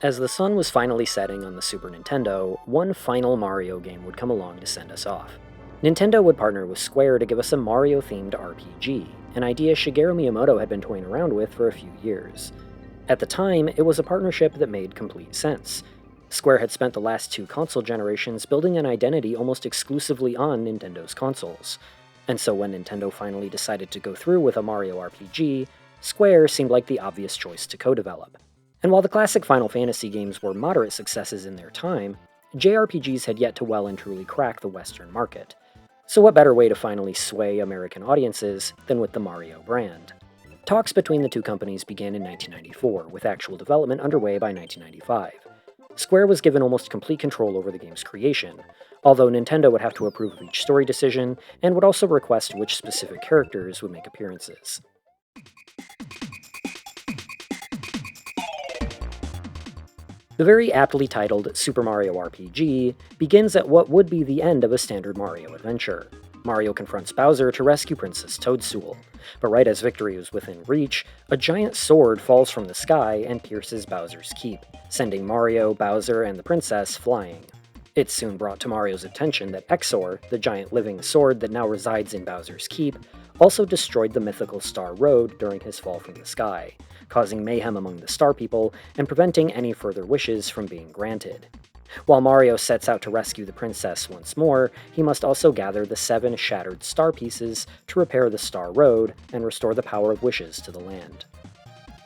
As the sun was finally setting on the Super Nintendo, one final Mario game would come along to send us off. Nintendo would partner with Square to give us a Mario-themed RPG, an idea Shigeru Miyamoto had been toying around with for a few years. At the time, it was a partnership that made complete sense. Square had spent the last two console generations building an identity almost exclusively on Nintendo's consoles, and so when Nintendo finally decided to go through with a Mario RPG, Square seemed like the obvious choice to co-develop. And while the classic Final Fantasy games were moderate successes in their time, JRPGs had yet to well and truly crack the Western market. So what better way to finally sway American audiences than with the Mario brand? Talks between the two companies began in 1994, with actual development underway by 1995. Square was given almost complete control over the game's creation, although Nintendo would have to approve of each story decision and would also request which specific characters would make appearances. The very aptly titled Super Mario RPG begins at what would be the end of a standard Mario adventure. Mario confronts Bowser to rescue Princess Toadstool, but right as victory is within reach, a giant sword falls from the sky and pierces Bowser's keep, sending Mario, Bowser, and the princess flying. It's soon brought to Mario's attention that Exor, the giant living sword that now resides in Bowser's keep, also destroyed the mythical Star Road during his fall from the sky, causing mayhem among the Star People and preventing any further wishes from being granted. While Mario sets out to rescue the princess once more, he must also gather the 7 shattered star pieces to repair the Star Road and restore the power of wishes to the land.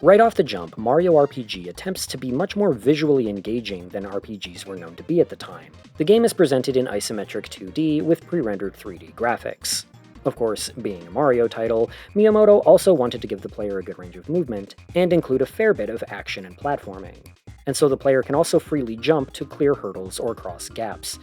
Right off the jump, Mario RPG attempts to be much more visually engaging than RPGs were known to be at the time. The game is presented in isometric 2D with pre-rendered 3D graphics. Of course, being a Mario title, Miyamoto also wanted to give the player a good range of movement, and include a fair bit of action and platforming, and so the player can also freely jump to clear hurdles or cross gaps.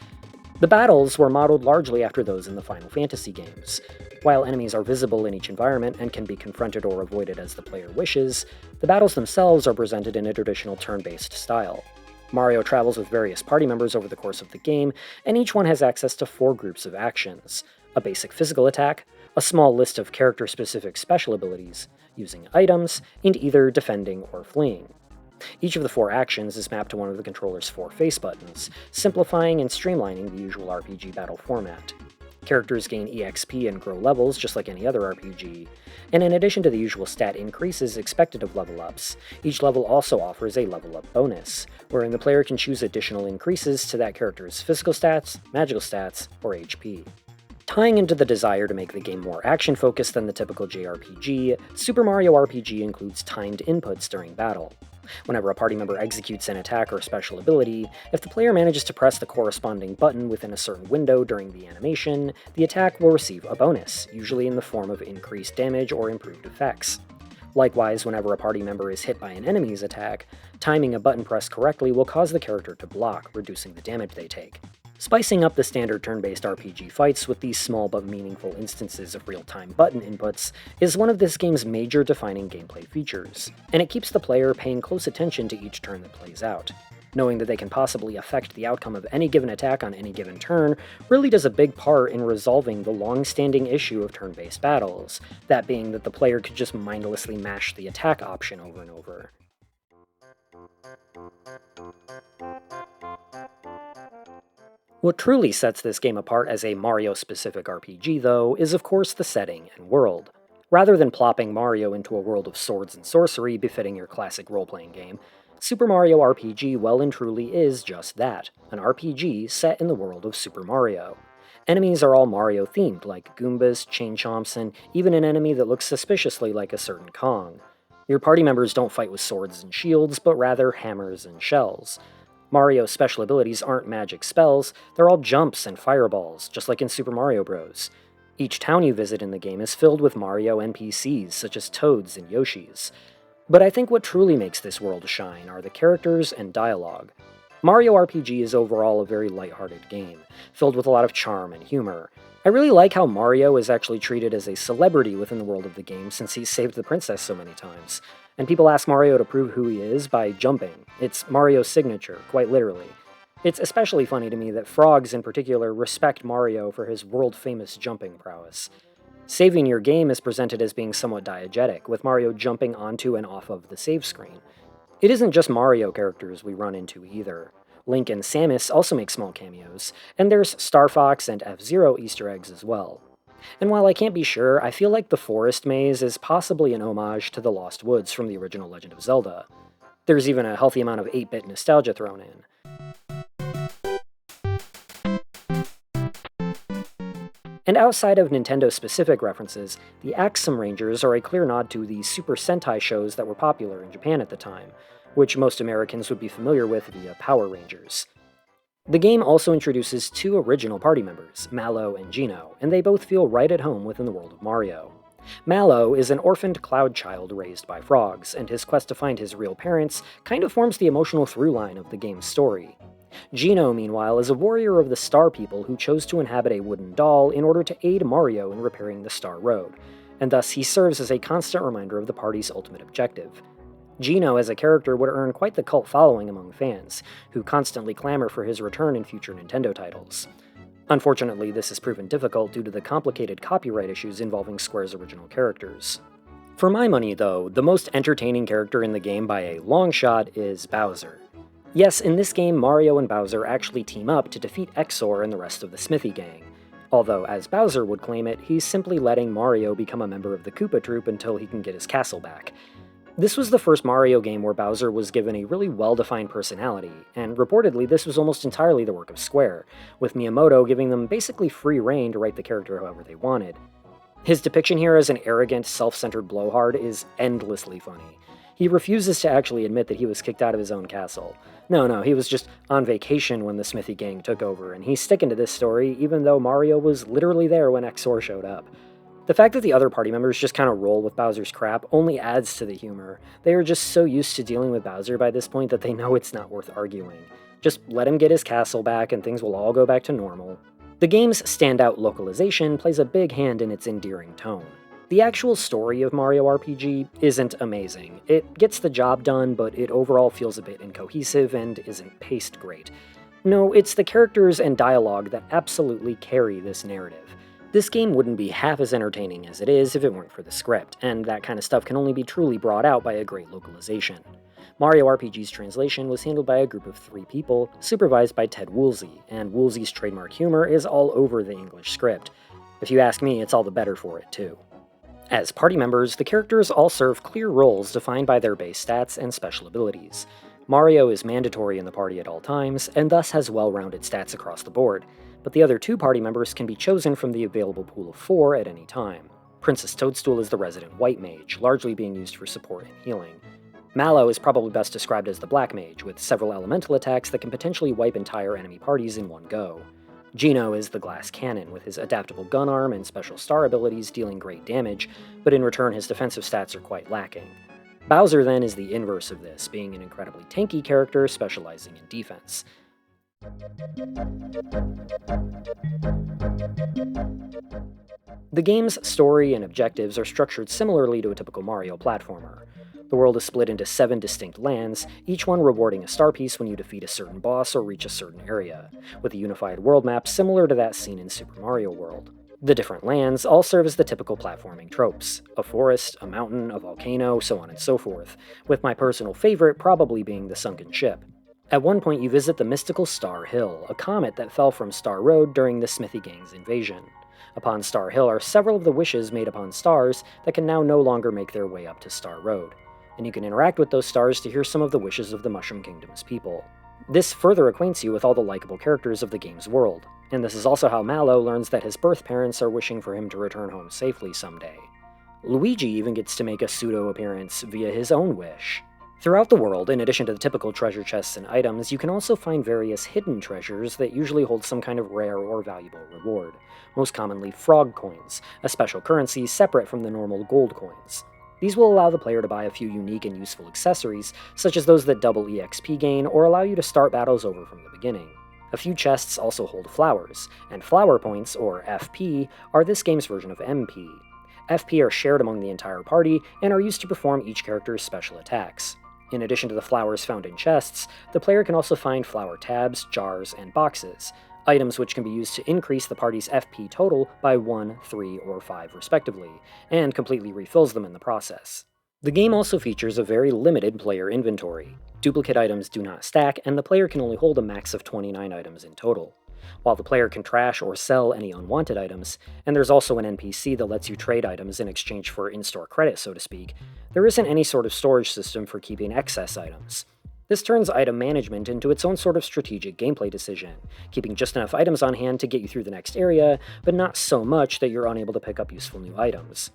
The battles were modeled largely after those in the Final Fantasy games. While enemies are visible in each environment and can be confronted or avoided as the player wishes, the battles themselves are presented in a traditional turn-based style. Mario travels with various party members over the course of the game, and each one has access to 4 groups of actions: a basic physical attack, a small list of character-specific special abilities, using items, and either defending or fleeing. Each of the 4 actions is mapped to one of the controller's 4 face buttons, simplifying and streamlining the usual RPG battle format. Characters gain EXP and grow levels just like any other RPG, and in addition to the usual stat increases expected of level-ups, each level also offers a level-up bonus, wherein the player can choose additional increases to that character's physical stats, magical stats, or HP. Tying into the desire to make the game more action-focused than the typical JRPG, Super Mario RPG includes timed inputs during battle. Whenever a party member executes an attack or special ability, if the player manages to press the corresponding button within a certain window during the animation, the attack will receive a bonus, usually in the form of increased damage or improved effects. Likewise, whenever a party member is hit by an enemy's attack, timing a button press correctly will cause the character to block, reducing the damage they take. Spicing up the standard turn-based RPG fights with these small but meaningful instances of real-time button inputs is one of this game's major defining gameplay features, and it keeps the player paying close attention to each turn that plays out. Knowing that they can possibly affect the outcome of any given attack on any given turn really does a big part in resolving the long-standing issue of turn-based battles, that being that the player could just mindlessly mash the attack option over and over. What truly sets this game apart as a Mario-specific RPG, though, is of course the setting and world. Rather than plopping Mario into a world of swords and sorcery befitting your classic role-playing game, Super Mario RPG well and truly is just that, an RPG set in the world of Super Mario. Enemies are all Mario-themed, like Goombas, Chain Chomps, and even an enemy that looks suspiciously like a certain Kong. Your party members don't fight with swords and shields, but rather hammers and shells. Mario's special abilities aren't magic spells, they're all jumps and fireballs, just like in Super Mario Bros. Each town you visit in the game is filled with Mario NPCs, such as Toads and Yoshis. But I think what truly makes this world shine are the characters and dialogue. Mario RPG is overall a very lighthearted game, filled with a lot of charm and humor. I really like how Mario is actually treated as a celebrity within the world of the game since he's saved the princess so many times, and people ask Mario to prove who he is by jumping. It's Mario's signature, quite literally. It's especially funny to me that frogs in particular respect Mario for his world-famous jumping prowess. Saving your game is presented as being somewhat diegetic, with Mario jumping onto and off of the save screen. It isn't just Mario characters we run into either. Link and Samus also make small cameos, and there's Star Fox and F-Zero Easter eggs as well. And while I can't be sure, I feel like the forest maze is possibly an homage to the Lost Woods from the original Legend of Zelda. There's even a healthy amount of 8-bit nostalgia thrown in. And outside of Nintendo-specific references, the Axum Rangers are a clear nod to the Super Sentai shows that were popular in Japan at the time, which most Americans would be familiar with via Power Rangers. The game also introduces two original party members, Mallow and Geno, and they both feel right at home within the world of Mario. Mallow is an orphaned cloud child raised by frogs, and his quest to find his real parents kind of forms the emotional through line of the game's story. Geno, meanwhile, is a warrior of the Star People who chose to inhabit a wooden doll in order to aid Mario in repairing the Star Road, and thus he serves as a constant reminder of the party's ultimate objective. Geno as a character would earn quite the cult following among fans, who constantly clamor for his return in future Nintendo titles. Unfortunately, this has proven difficult due to the complicated copyright issues involving Square's original characters. For my money, though, the most entertaining character in the game by a long shot is Bowser. Yes, in this game, Mario and Bowser actually team up to defeat Exor and the rest of the Smithy gang. Although, as Bowser would claim it, he's simply letting Mario become a member of the Koopa Troop until he can get his castle back. This was the first Mario game where Bowser was given a really well-defined personality, and reportedly this was almost entirely the work of Square, with Miyamoto giving them basically free rein to write the character however they wanted. His depiction here as an arrogant, self-centered blowhard is endlessly funny. He refuses to actually admit that he was kicked out of his own castle. No, he was just on vacation when the Smithy gang took over, and he's sticking to this story even though Mario was literally there when Exor showed up. The fact that the other party members just kind of roll with Bowser's crap only adds to the humor. They are just so used to dealing with Bowser by this point that they know it's not worth arguing. Just let him get his castle back and things will all go back to normal. The game's standout localization plays a big hand in its endearing tone. The actual story of Mario RPG isn't amazing. It gets the job done, but it overall feels a bit incohesive and isn't paced great. No, it's the characters and dialogue that absolutely carry this narrative. This game wouldn't be half as entertaining as it is if it weren't for the script, and that kind of stuff can only be truly brought out by a great localization. Mario RPG's translation was handled by a group of 3 people, supervised by Ted Woolsey, and Woolsey's trademark humor is all over the English script. If you ask me, it's all the better for it, too. As party members, the characters all serve clear roles defined by their base stats and special abilities. Mario is mandatory in the party at all times, and thus has well-rounded stats across the board, but the other 2 party members can be chosen from the available pool of 4 at any time. Princess Toadstool is the resident white mage, largely being used for support and healing. Mallow is probably best described as the black mage, with several elemental attacks that can potentially wipe entire enemy parties in one go. Geno is the glass cannon, with his adaptable gun arm and special star abilities dealing great damage, but in return his defensive stats are quite lacking. Bowser then is the inverse of this, being an incredibly tanky character specializing in defense. The game's story and objectives are structured similarly to a typical Mario platformer. The world is split into 7 distinct lands, each one rewarding a star piece when you defeat a certain boss or reach a certain area, with a unified world map similar to that seen in Super Mario World. The different lands all serve as the typical platforming tropes: a forest, a mountain, a volcano, so on and so forth, with my personal favorite probably being the sunken ship. At one point you visit the mystical Star Hill, a comet that fell from Star Road during the Smithy Gang's invasion. Upon Star Hill are several of the wishes made upon stars that can now no longer make their way up to Star Road, and you can interact with those stars to hear some of the wishes of the Mushroom Kingdom's people. This further acquaints you with all the likable characters of the game's world, and this is also how Mallow learns that his birth parents are wishing for him to return home safely someday. Luigi even gets to make a pseudo-appearance via his own wish. Throughout the world, in addition to the typical treasure chests and items, you can also find various hidden treasures that usually hold some kind of rare or valuable reward, most commonly frog coins, a special currency separate from the normal gold coins. These will allow the player to buy a few unique and useful accessories, such as those that double EXP gain or allow you to start battles over from the beginning. A few chests also hold flowers, and flower points, or FP, are this game's version of MP. FP are shared among the entire party and are used to perform each character's special attacks. In addition to the flowers found in chests, the player can also find flower tabs, jars, and boxes, items which can be used to increase the party's FP total by 1, 3, or 5 respectively, and completely refills them in the process. The game also features a very limited player inventory. Duplicate items do not stack, and the player can only hold a max of 29 items in total. While the player can trash or sell any unwanted items, and there's also an NPC that lets you trade items in exchange for in-store credit, so to speak, there isn't any sort of storage system for keeping excess items. This turns item management into its own sort of strategic gameplay decision, keeping just enough items on hand to get you through the next area, but not so much that you're unable to pick up useful new items.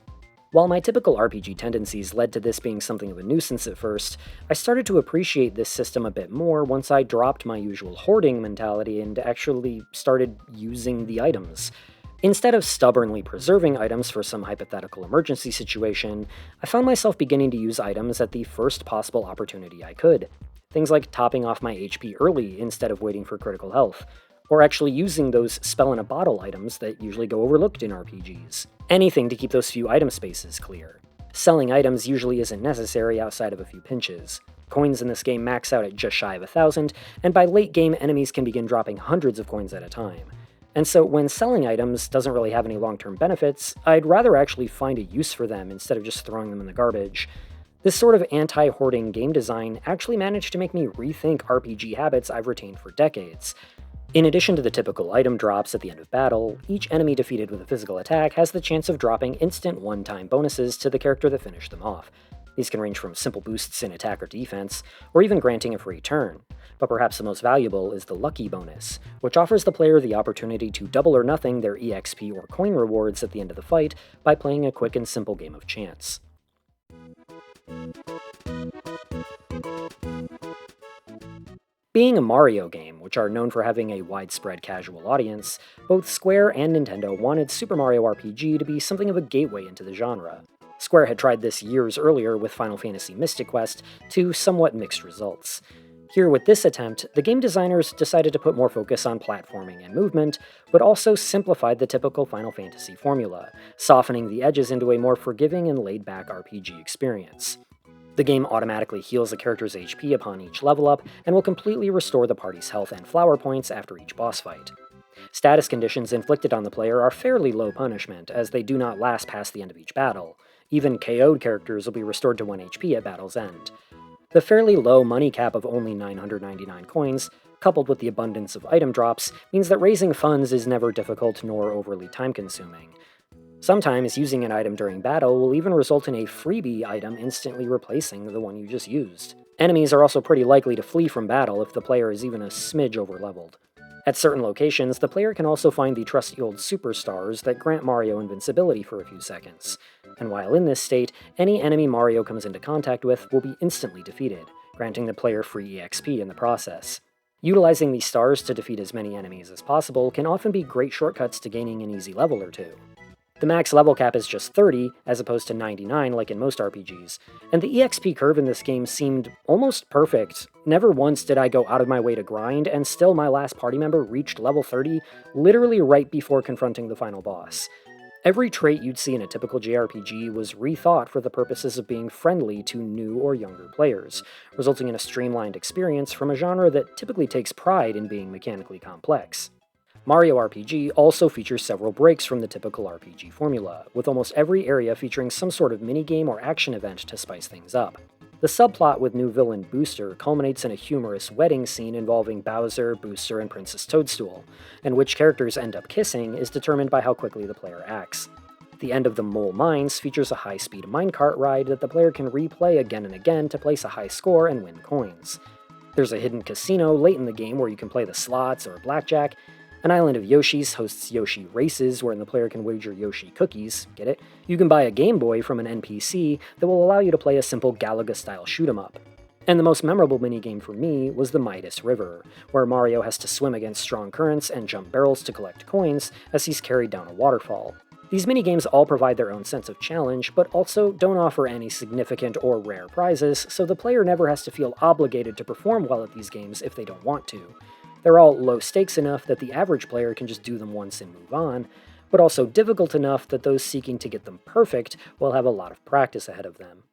While my typical RPG tendencies led to this being something of a nuisance at first, I started to appreciate this system a bit more once I dropped my usual hoarding mentality and actually started using the items. Instead of stubbornly preserving items for some hypothetical emergency situation, I found myself beginning to use items at the first possible opportunity I could. Things like topping off my HP early instead of waiting for critical health, or actually using those spell-in-a-bottle items that usually go overlooked in RPGs. Anything to keep those few item spaces clear. Selling items usually isn't necessary outside of a few pinches. Coins in this game max out at just shy of 1,000, and by late game enemies can begin dropping hundreds of coins at a time. And so when selling items doesn't really have any long-term benefits, I'd rather actually find a use for them instead of just throwing them in the garbage. This sort of anti-hoarding game design actually managed to make me rethink RPG habits I've retained for decades. In addition to the typical item drops at the end of battle, each enemy defeated with a physical attack has the chance of dropping instant one-time bonuses to the character that finished them off. These can range from simple boosts in attack or defense, or even granting a free turn. But perhaps the most valuable is the Lucky bonus, which offers the player the opportunity to double or nothing their EXP or coin rewards at the end of the fight by playing a quick and simple game of chance. Being a Mario game, which are known for having a widespread casual audience, both Square and Nintendo wanted Super Mario RPG to be something of a gateway into the genre. Square had tried this years earlier with Final Fantasy Mystic Quest, to somewhat mixed results. Here with this attempt, the game designers decided to put more focus on platforming and movement, but also simplified the typical Final Fantasy formula, softening the edges into a more forgiving and laid-back RPG experience. The game automatically heals a character's HP upon each level up, and will completely restore the party's health and flower points after each boss fight. Status conditions inflicted on the player are fairly low punishment, as they do not last past the end of each battle. Even KO'd characters will be restored to 1 HP at battle's end. The fairly low money cap of only 999 coins, coupled with the abundance of item drops, means that raising funds is never difficult nor overly time-consuming. Sometimes using an item during battle will even result in a freebie item instantly replacing the one you just used. Enemies are also pretty likely to flee from battle if the player is even a smidge overleveled. At certain locations, the player can also find the trusty old superstars that grant Mario invincibility for a few seconds. And while in this state, any enemy Mario comes into contact with will be instantly defeated, granting the player free EXP in the process. Utilizing these stars to defeat as many enemies as possible can often be great shortcuts to gaining an easy level or two. The max level cap is just 30, as opposed to 99 like in most RPGs, and the EXP curve in this game seemed almost perfect. Never once did I go out of my way to grind, and still my last party member reached level 30 literally right before confronting the final boss. Every trait you'd see in a typical JRPG was rethought for the purposes of being friendly to new or younger players, resulting in a streamlined experience from a genre that typically takes pride in being mechanically complex. Mario RPG also features several breaks from the typical RPG formula, with almost every area featuring some sort of minigame or action event to spice things up. The subplot with new villain Booster culminates in a humorous wedding scene involving Bowser, Booster, and Princess Toadstool, and which characters end up kissing is determined by how quickly the player acts. The end of the Mole Mines features a high-speed minecart ride that the player can replay again and again to place a high score and win coins. There's a hidden casino late in the game where you can play the slots or blackjack. An island of Yoshi's hosts Yoshi Races, wherein the player can wager Yoshi cookies, get it? You can buy a Game Boy from an NPC that will allow you to play a simple Galaga-style shoot-'em-up. And the most memorable minigame for me was the Midas River, where Mario has to swim against strong currents and jump barrels to collect coins as he's carried down a waterfall. These minigames all provide their own sense of challenge, but also don't offer any significant or rare prizes, so the player never has to feel obligated to perform well at these games if they don't want to. They're all low stakes enough that the average player can just do them once and move on, but also difficult enough that those seeking to get them perfect will have a lot of practice ahead of them.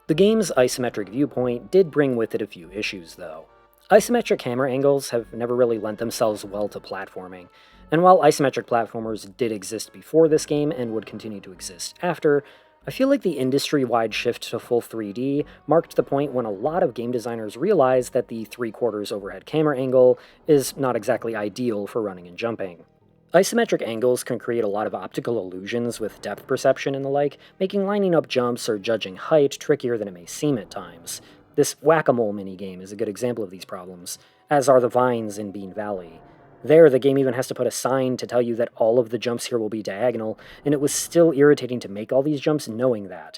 The game's isometric viewpoint did bring with it a few issues, though. Isometric camera angles have never really lent themselves well to platforming, And while isometric platformers did exist before this game and would continue to exist after, I feel like the industry-wide shift to full 3D marked the point when a lot of game designers realized that the 3/4 overhead camera angle is not exactly ideal for running and jumping. Isometric angles can create a lot of optical illusions with depth perception and the like, making lining up jumps or judging height trickier than it may seem at times. This whack-a-mole minigame is a good example of these problems, as are the vines in Bean Valley. There, the game even has to put a sign to tell you that all of the jumps here will be diagonal, and it was still irritating to make all these jumps knowing that.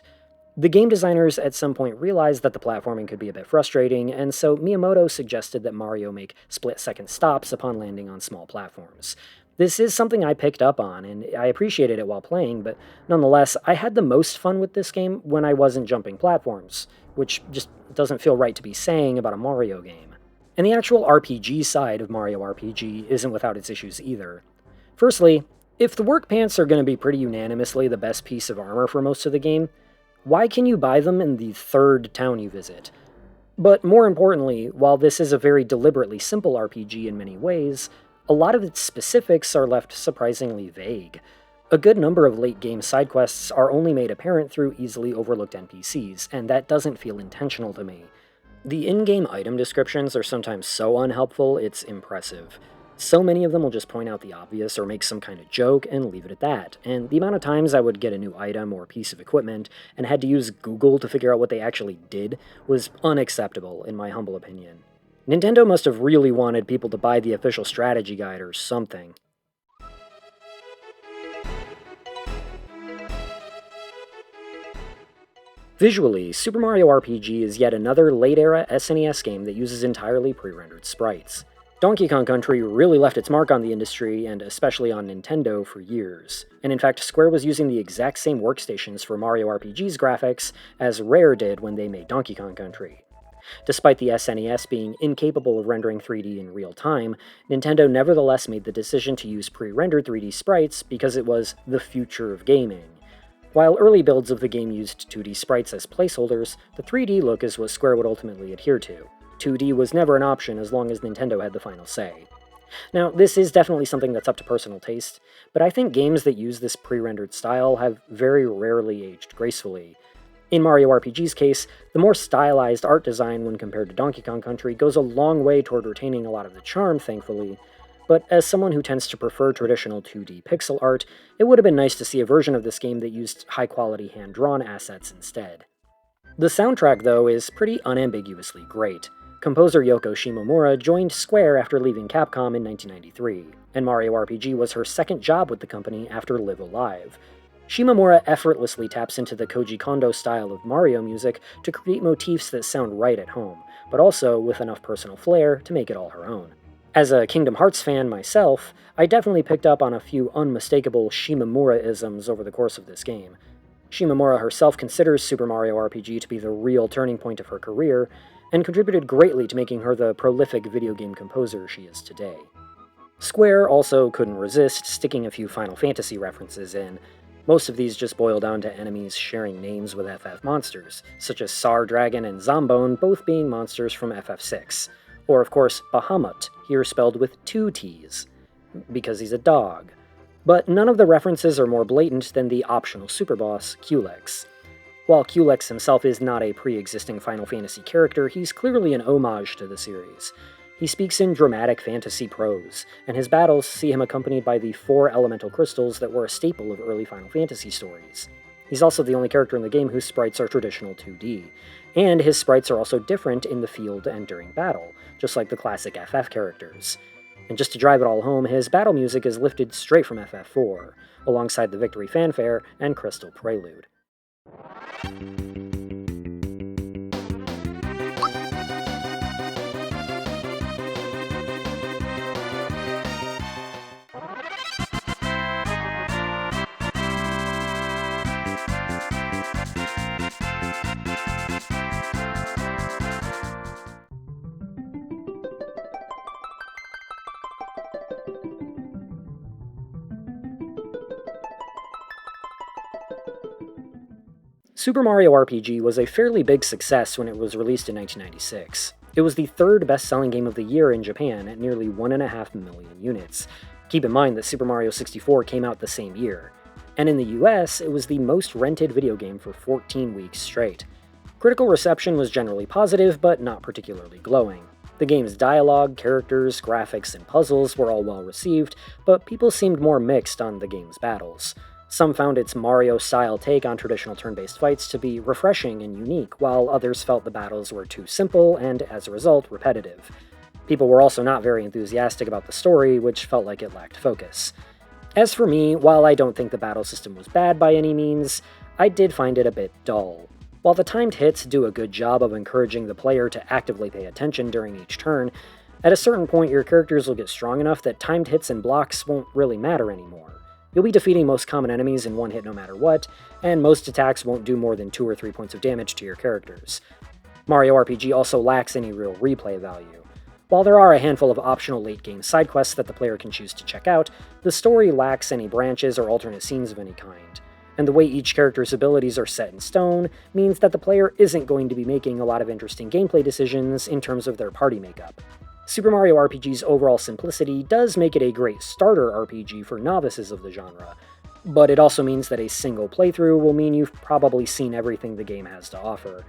The game designers at some point realized that the platforming could be a bit frustrating, and so Miyamoto suggested that Mario make split-second stops upon landing on small platforms. This is something I picked up on, and I appreciated it while playing, but nonetheless, I had the most fun with this game when I wasn't jumping platforms, which just doesn't feel right to be saying about a Mario game. And the actual RPG side of Mario RPG isn't without its issues either. Firstly, if the work pants are going to be pretty unanimously the best piece of armor for most of the game, why can you buy them in the third town you visit? But more importantly, while this is a very deliberately simple RPG in many ways, a lot of its specifics are left surprisingly vague. A good number of late-game side quests are only made apparent through easily overlooked NPCs, and that doesn't feel intentional to me. The in-game item descriptions are sometimes so unhelpful, it's impressive. So many of them will just point out the obvious or make some kind of joke and leave it at that, and the amount of times I would get a new item or piece of equipment and had to use Google to figure out what they actually did was unacceptable, in my humble opinion. Nintendo must have really wanted people to buy the official strategy guide or something. Visually, Super Mario RPG is yet another late-era SNES game that uses entirely pre-rendered sprites. Donkey Kong Country really left its mark on the industry, and especially on Nintendo, for years. And in fact, Square was using the exact same workstations for Mario RPG's graphics as Rare did when they made Donkey Kong Country. Despite the SNES being incapable of rendering 3D in real time, Nintendo nevertheless made the decision to use pre-rendered 3D sprites because it was the future of gaming. While early builds of the game used 2D sprites as placeholders, the 3D look is what Square would ultimately adhere to. 2D was never an option as long as Nintendo had the final say. Now, this is definitely something that's up to personal taste, but I think games that use this pre-rendered style have very rarely aged gracefully. In Mario RPG's case, the more stylized art design when compared to Donkey Kong Country goes a long way toward retaining a lot of the charm, thankfully, but as someone who tends to prefer traditional 2D pixel art, it would have been nice to see a version of this game that used high-quality hand-drawn assets instead. The soundtrack, though, is pretty unambiguously great. Composer Yoko Shimomura joined Square after leaving Capcom in 1993, and Mario RPG was her second job with the company after Live Alive. Shimomura effortlessly taps into the Koji Kondo style of Mario music to create motifs that sound right at home, but also with enough personal flair to make it all her own. As a Kingdom Hearts fan myself, I definitely picked up on a few unmistakable Shimomura-isms over the course of this game. Shimomura herself considers Super Mario RPG to be the real turning point of her career, and contributed greatly to making her the prolific video game composer she is today. Square also couldn't resist sticking a few Final Fantasy references in. Most of these just boil down to enemies sharing names with FF monsters, such as Sar Dragon and Zombone both being monsters from FF6. Or, of course, Bahamut, here spelled with 2 T's, because he's a dog. But none of the references are more blatant than the optional superboss, Culex. While Culex himself is not a pre-existing Final Fantasy character, he's clearly an homage to the series. He speaks in dramatic fantasy prose, and his battles see him accompanied by the 4 elemental crystals that were a staple of early Final Fantasy stories. He's also the only character in the game whose sprites are traditional 2D, and his sprites are also different in the field and during battle, just like the classic FF characters. And just to drive it all home, his battle music is lifted straight from FF4, alongside the Victory Fanfare and Crystal Prelude. Super Mario RPG was a fairly big success when it was released in 1996. It was the third best-selling game of the year in Japan at nearly 1.5 million units. Keep in mind that Super Mario 64 came out the same year, and in the US, it was the most rented video game for 14 weeks straight. Critical reception was generally positive, but not particularly glowing. The game's dialogue, characters, graphics, and puzzles were all well received, but people seemed more mixed on the game's battles. Some found its Mario-style take on traditional turn-based fights to be refreshing and unique, while others felt the battles were too simple and, as a result, repetitive. People were also not very enthusiastic about the story, which felt like it lacked focus. As for me, while I don't think the battle system was bad by any means, I did find it a bit dull. While the timed hits do a good job of encouraging the player to actively pay attention during each turn, at a certain point your characters will get strong enough that timed hits and blocks won't really matter anymore. You'll be defeating most common enemies in one hit no matter what, and most attacks won't do more than 2 or 3 points of damage to your characters. Mario RPG also lacks any real replay value. While there are a handful of optional late-game side quests that the player can choose to check out, the story lacks any branches or alternate scenes of any kind. And the way each character's abilities are set in stone means that the player isn't going to be making a lot of interesting gameplay decisions in terms of their party makeup. Super Mario RPG's overall simplicity does make it a great starter RPG for novices of the genre, but it also means that a single playthrough will mean you've probably seen everything the game has to offer.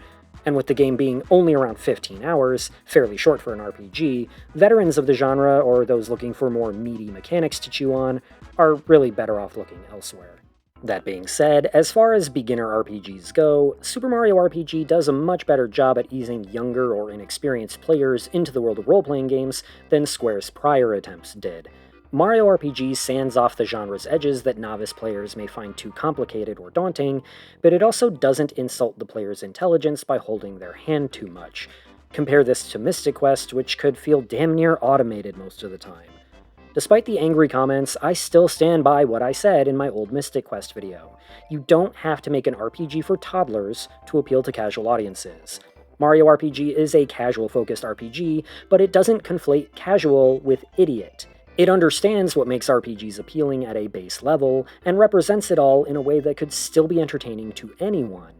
And with the game being only around 15 hours, fairly short for an RPG, veterans of the genre, or those looking for more meaty mechanics to chew on, are really better off looking elsewhere. That being said, as far as beginner RPGs go, Super Mario RPG does a much better job at easing younger or inexperienced players into the world of role-playing games than Square's prior attempts did. Mario RPG sands off the genre's edges that novice players may find too complicated or daunting, but it also doesn't insult the player's intelligence by holding their hand too much. Compare this to Mystic Quest, which could feel damn near automated most of the time. Despite the angry comments, I still stand by what I said in my old Mystic Quest video. You don't have to make an RPG for toddlers to appeal to casual audiences. Mario RPG is a casual-focused RPG, but it doesn't conflate casual with idiot. It understands what makes RPGs appealing at a base level, and represents it all in a way that could still be entertaining to anyone.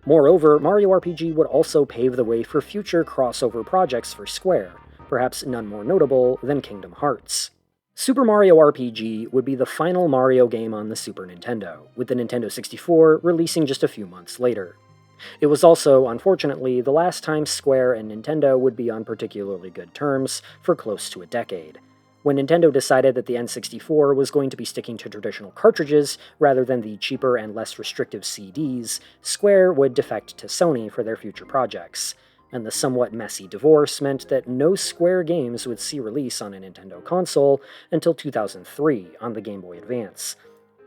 Moreover, Mario RPG would also pave the way for future crossover projects for Square, perhaps none more notable than Kingdom Hearts. Super Mario RPG would be the final Mario game on the Super Nintendo, with the Nintendo 64 releasing just a few months later. It was also, unfortunately, the last time Square and Nintendo would be on particularly good terms for close to a decade. When Nintendo decided that the N64 was going to be sticking to traditional cartridges rather than the cheaper and less restrictive CDs, Square would defect to Sony for their future projects. And the somewhat messy divorce meant that no Square games would see release on a Nintendo console until 2003 on the Game Boy Advance.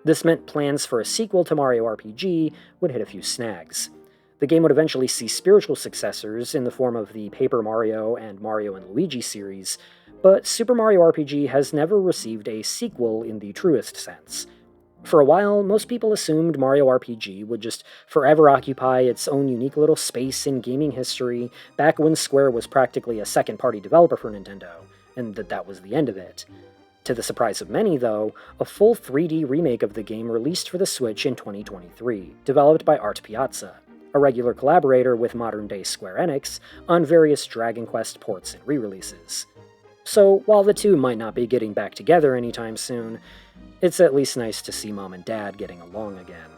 This meant plans for a sequel to Mario RPG would hit a few snags. The game would eventually see spiritual successors in the form of the Paper Mario and Mario & Luigi series, but Super Mario RPG has never received a sequel in the truest sense. For a while, most people assumed Mario RPG would just forever occupy its own unique little space in gaming history back when Square was practically a second-party developer for Nintendo, and that was the end of it. To the surprise of many, though, a full 3D remake of the game released for the Switch in 2023, developed by ArtPiazza, a regular collaborator with modern-day Square Enix on various Dragon Quest ports and re-releases. So, while the two might not be getting back together anytime soon, it's at least nice to see Mom and Dad getting along again.